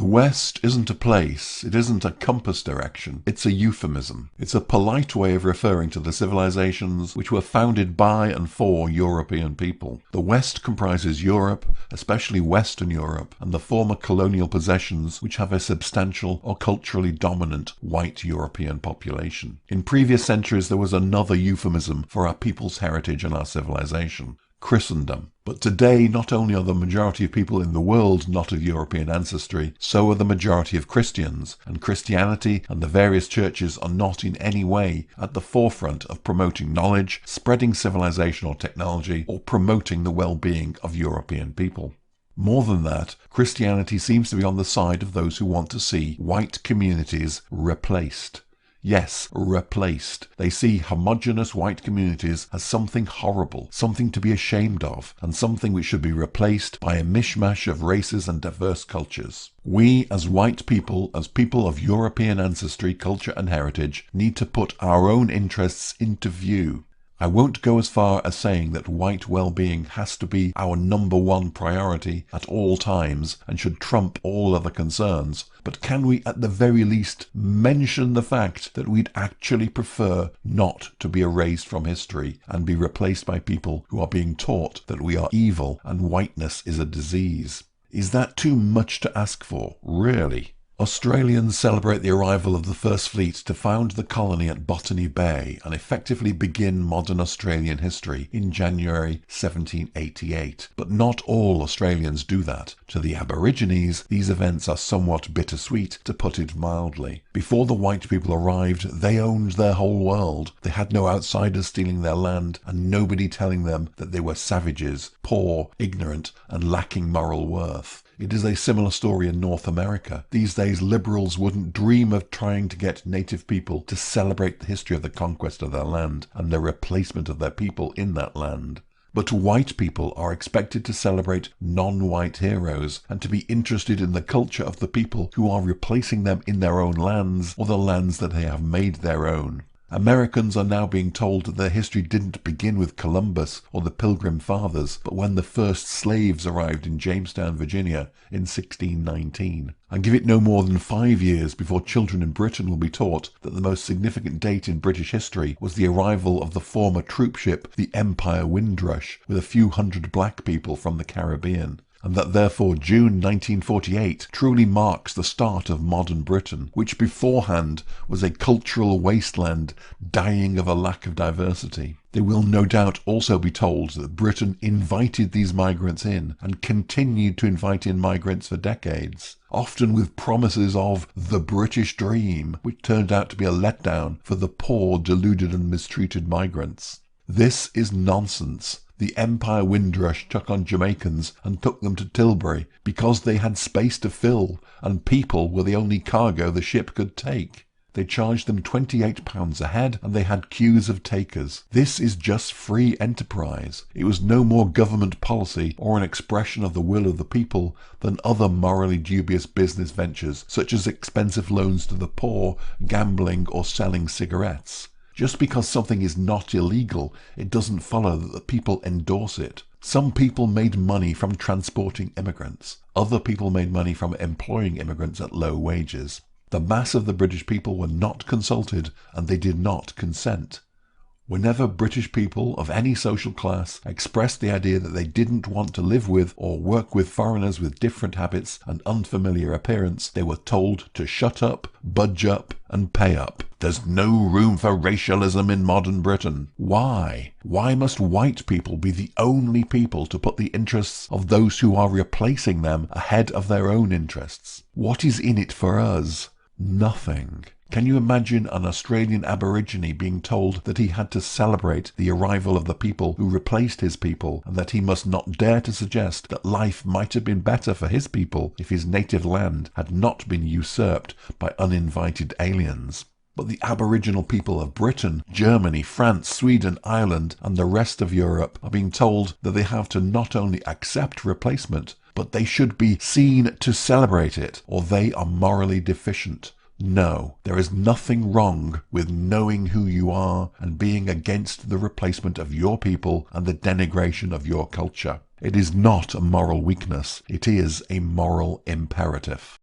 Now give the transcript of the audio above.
The West isn't a place, it isn't a compass direction, it's a euphemism. It's a polite way of referring to the civilizations which were founded by and for European people. The West comprises Europe, especially Western Europe, and the former colonial possessions which have a substantial or culturally dominant white European population. In previous centuries there was another euphemism for our people's heritage and our civilization: Christendom. But today, not only are the majority of people in the world not of European ancestry, so are the majority of Christians, and Christianity and the various churches are not in any way at the forefront of promoting knowledge, spreading civilization or technology, or promoting the well-being of European people. More than that, Christianity seems to be on the side of those who want to see white communities replaced. Yes, replaced. They see homogeneous white communities as something horrible, something to be ashamed of, and something which should be replaced by a mishmash of races and diverse cultures. We, as white people, as people of European ancestry, culture and heritage, need to put our own interests into view. I won't go as far as saying that white well-being has to be our number one priority at all times and should trump all other concerns, but can we at the very least mention the fact that we'd actually prefer not to be erased from history and be replaced by people who are being taught that we are evil and whiteness is a disease? Is that too much to ask for, really? Australians celebrate the arrival of the First Fleet to found the colony at Botany Bay and effectively begin modern Australian history in January 1788. But not all Australians do that. To the Aborigines, these events are somewhat bittersweet, to put it mildly. Before the white people arrived, they owned their whole world. They had no outsiders stealing their land and nobody telling them that they were savages, poor, ignorant, and lacking moral worth. It is a similar story in North America. These days, liberals wouldn't dream of trying to get native people to celebrate the history of the conquest of their land and the replacement of their people in that land. But white people are expected to celebrate non-white heroes and to be interested in the culture of the people who are replacing them in their own lands or the lands that they have made their own. Americans are now being told that their history didn't begin with Columbus or the Pilgrim Fathers, but when the first slaves arrived in Jamestown, Virginia in 1619. And give it no more than 5 years before children in Britain will be taught that the most significant date in British history was the arrival of the former troop ship, the Empire Windrush, with a few hundred black people from the Caribbean. And that therefore June 1948 truly marks the start of modern Britain, which beforehand was a cultural wasteland dying of a lack of diversity. They will no doubt also be told that Britain invited these migrants in and continued to invite in migrants for decades, often with promises of the British dream, which turned out to be a letdown for the poor, deluded and mistreated migrants. This is nonsense. The Empire Windrush took on Jamaicans and took them to Tilbury because they had space to fill and people were the only cargo the ship could take. They charged them £28 a head and they had queues of takers. This is just free enterprise. It was no more government policy or an expression of the will of the people than other morally dubious business ventures such as expensive loans to the poor, gambling or selling cigarettes. Just because something is not illegal, it doesn't follow that the people endorse it. Some people made money from transporting immigrants. Other people made money from employing immigrants at low wages. The mass of the British people were not consulted, and they did not consent. Whenever British people of any social class expressed the idea that they didn't want to live with or work with foreigners with different habits and unfamiliar appearance, they were told to shut up, budge up, and pay up. There's no room for racialism in modern Britain. Why? Why must white people be the only people to put the interests of those who are replacing them ahead of their own interests? What is in it for us? Nothing. Can you imagine an Australian Aborigine being told that he had to celebrate the arrival of the people who replaced his people and that he must not dare to suggest that life might have been better for his people if his native land had not been usurped by uninvited aliens? But the Aboriginal people of Britain, Germany, France, Sweden, Ireland and the rest of Europe are being told that they have to not only accept replacement, but they should be seen to celebrate it, or they are morally deficient. No, there is nothing wrong with knowing who you are and being against the replacement of your people and the denigration of your culture. It is not a moral weakness, it is a moral imperative.